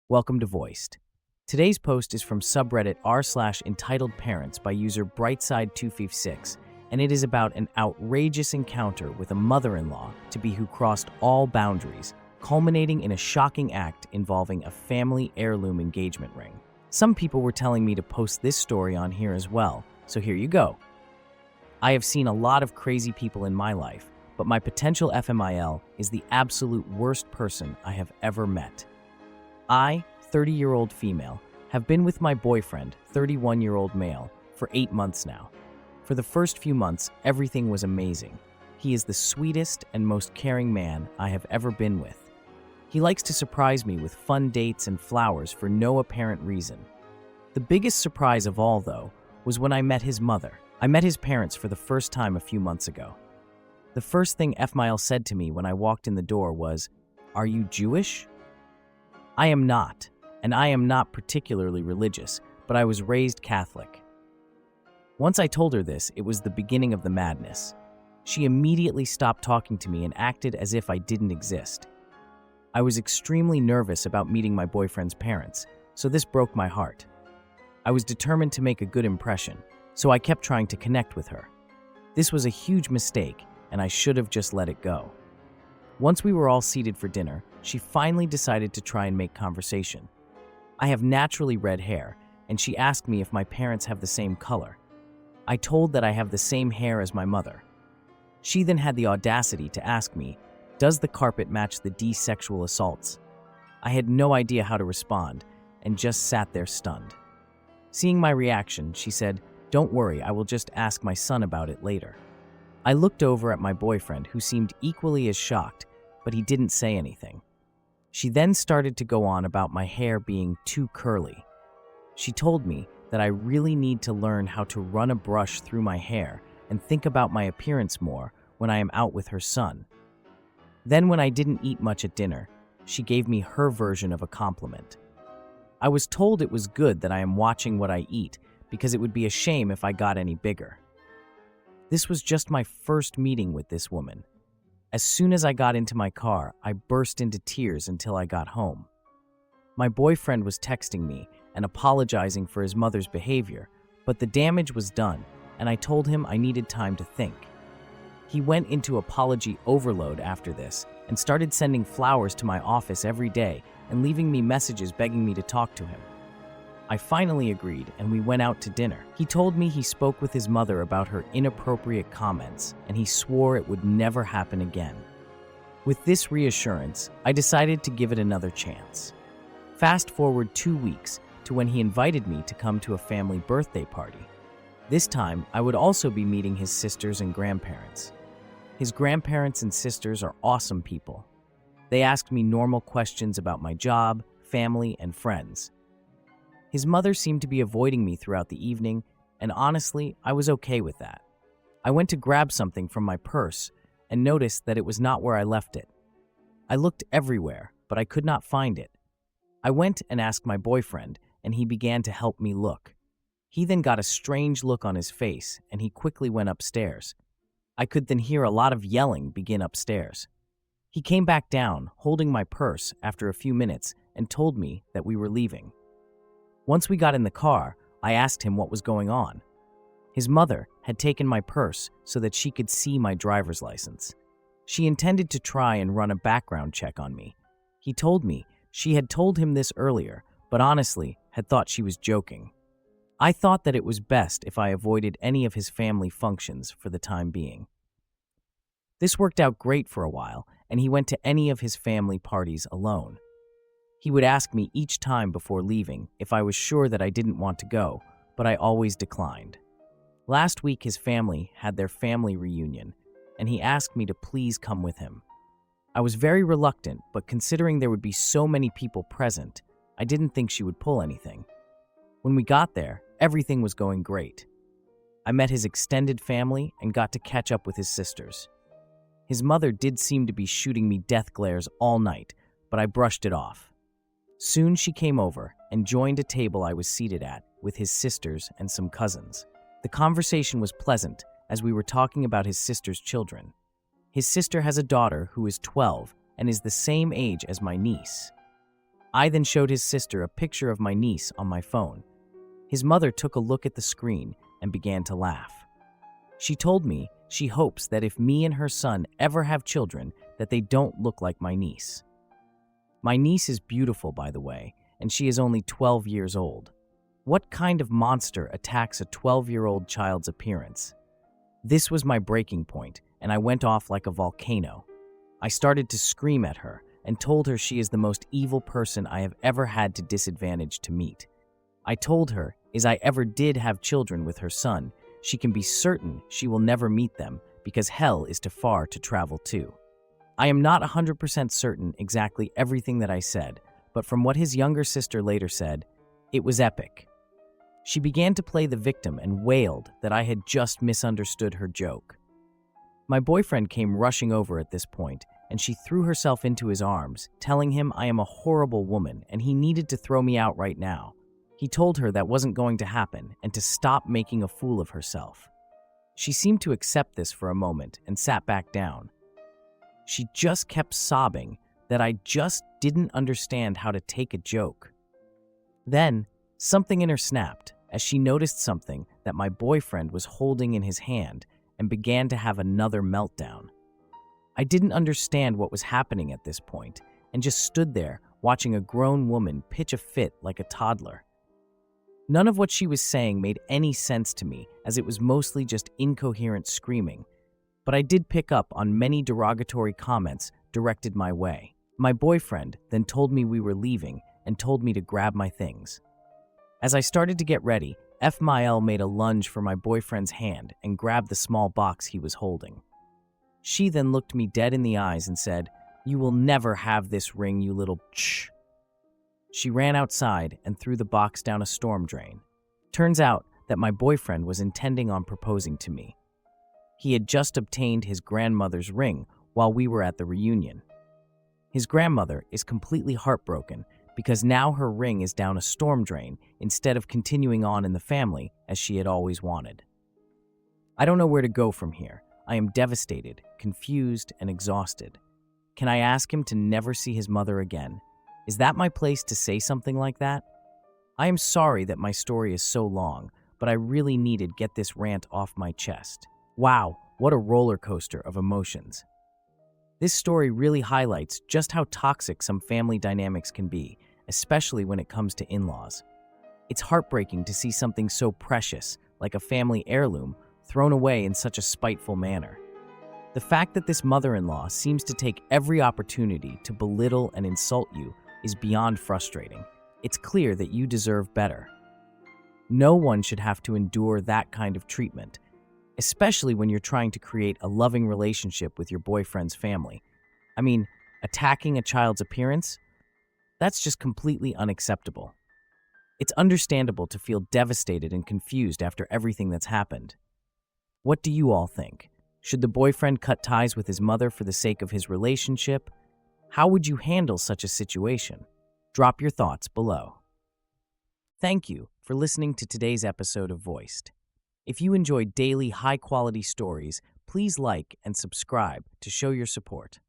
Welcome to Voiced. Today's post is from subreddit r/entitledparents by user brightside256, and it is about an outrageous encounter with a mother-in-law to be who crossed all boundaries, culminating in a shocking act involving a family heirloom engagement ring. Some people were telling me to post this story on here as well, so here you go. I have seen a lot of crazy people in my life, but my potential FMIL is the absolute worst person I have ever met. I, 30-year-old female, have been with my boyfriend, 31-year-old male, for 8 months now. For the first few months, everything was amazing. He is the sweetest and most caring man I have ever been with. He likes to surprise me with fun dates and flowers for no apparent reason. The biggest surprise of all, though, was when I met his mother. I met his parents for the first time a few months ago. The first thing FMIL said to me when I walked in the door was, "Are you Jewish?" I am not, and I am not particularly religious, but I was raised Catholic. Once I told her this, it was the beginning of the madness. She immediately stopped talking to me and acted as if I didn't exist. I was extremely nervous about meeting my boyfriend's parents, so this broke my heart. I was determined to make a good impression, so I kept trying to connect with her. This was a huge mistake, and I should have just let it go. Once we were all seated for dinner, she finally decided to try and make conversation. I have naturally red hair, and she asked me if my parents have the same color. I told that I have the same hair as my mother. She then had the audacity to ask me, "Does the carpet match the sexual assaults?" I had no idea how to respond, and just sat there stunned. Seeing my reaction, she said, "Don't worry, I will just ask my son about it later." I looked over at my boyfriend, who seemed equally as shocked, but he didn't say anything. She then started to go on about my hair being too curly. She told me that I really need to learn how to run a brush through my hair and think about my appearance more when I am out with her son. Then, when I didn't eat much at dinner, she gave me her version of a compliment. I was told it was good that I am watching what I eat because it would be a shame if I got any bigger. This was just my first meeting with this woman. As soon as I got into my car, I burst into tears until I got home. My boyfriend was texting me and apologizing for his mother's behavior, but the damage was done, and I told him I needed time to think. He went into apology overload after this and started sending flowers to my office every day and leaving me messages begging me to talk to him. I finally agreed, and we went out to dinner. He told me he spoke with his mother about her inappropriate comments, and he swore it would never happen again. With this reassurance, I decided to give it another chance. Fast forward 2 weeks to when he invited me to come to a family birthday party. This time, I would also be meeting his sisters and grandparents. His grandparents and sisters are awesome people. They asked me normal questions about my job, family, and friends. His mother seemed to be avoiding me throughout the evening, and honestly, I was okay with that. I went to grab something from my purse and noticed that it was not where I left it. I looked everywhere, but I could not find it. I went and asked my boyfriend, and he began to help me look. He then got a strange look on his face, and he quickly went upstairs. I could then hear a lot of yelling begin upstairs. He came back down, holding my purse after a few minutes, and told me that we were leaving. Once we got in the car, I asked him what was going on. His mother had taken my purse so that she could see my driver's license. She intended to try and run a background check on me. He told me she had told him this earlier, but honestly had thought she was joking. I thought that it was best if I avoided any of his family functions for the time being. This worked out great for a while, and he went to any of his family parties alone. He would ask me each time before leaving if I was sure that I didn't want to go, but I always declined. Last week, his family had their family reunion, and he asked me to please come with him. I was very reluctant, but considering there would be so many people present, I didn't think she would pull anything. When we got there, everything was going great. I met his extended family and got to catch up with his sisters. His mother did seem to be shooting me death glares all night, but I brushed it off. Soon she came over and joined a table I was seated at with his sisters and some cousins. The conversation was pleasant as we were talking about his sister's children. His sister has a daughter who is 12 and is the same age as my niece. I then showed his sister a picture of my niece on my phone. His mother took a look at the screen and began to laugh. She told me she hopes that if me and her son ever have children, that they don't look like my niece. My niece is beautiful, by the way, and she is only 12 years old. What kind of monster attacks a 12-year-old child's appearance? This was my breaking point, and I went off like a volcano. I started to scream at her and told her she is the most evil person I have ever had to disadvantage to meet. I told her, if I ever did have children with her son, she can be certain she will never meet them because hell is too far to travel to. I am not 100% certain exactly everything that I said, but from what his younger sister later said, it was epic. She began to play the victim and wailed that I had just misunderstood her joke. My boyfriend came rushing over at this point, and she threw herself into his arms, telling him I am a horrible woman and he needed to throw me out right now. He told her that wasn't going to happen and to stop making a fool of herself. She seemed to accept this for a moment and sat back down. She just kept sobbing that I just didn't understand how to take a joke. Then, something in her snapped as she noticed something that my boyfriend was holding in his hand and began to have another meltdown. I didn't understand what was happening at this point and just stood there watching a grown woman pitch a fit like a toddler. None of what she was saying made any sense to me, as it was mostly just incoherent screaming, but I did pick up on many derogatory comments directed my way. My boyfriend then told me we were leaving and told me to grab my things. As I started to get ready, F-Mael made a lunge for my boyfriend's hand and grabbed the small box he was holding. She then looked me dead in the eyes and said, "You will never have this ring, you little ch." She ran outside and threw the box down a storm drain. Turns out that my boyfriend was intending on proposing to me. He had just obtained his grandmother's ring while we were at the reunion. His grandmother is completely heartbroken because now her ring is down a storm drain instead of continuing on in the family as she had always wanted. I don't know where to go from here. I am devastated, confused, and exhausted. Can I ask him to never see his mother again? Is that my place to say something like that? I am sorry that my story is so long, but I really needed to get this rant off my chest. Wow, what a roller coaster of emotions. This story really highlights just how toxic some family dynamics can be, especially when it comes to in-laws. It's heartbreaking to see something so precious, like a family heirloom, thrown away in such a spiteful manner. The fact that this mother-in-law seems to take every opportunity to belittle and insult you is beyond frustrating. It's clear that you deserve better. No one should have to endure that kind of treatment, especially when you're trying to create a loving relationship with your boyfriend's family. I mean, attacking a child's appearance? That's just completely unacceptable. It's understandable to feel devastated and confused after everything that's happened. What do you all think? Should the boyfriend cut ties with his mother for the sake of his relationship? How would you handle such a situation? Drop your thoughts below. Thank you for listening to today's episode of Voiced. If you enjoy daily, high-quality stories, please like and subscribe to show your support.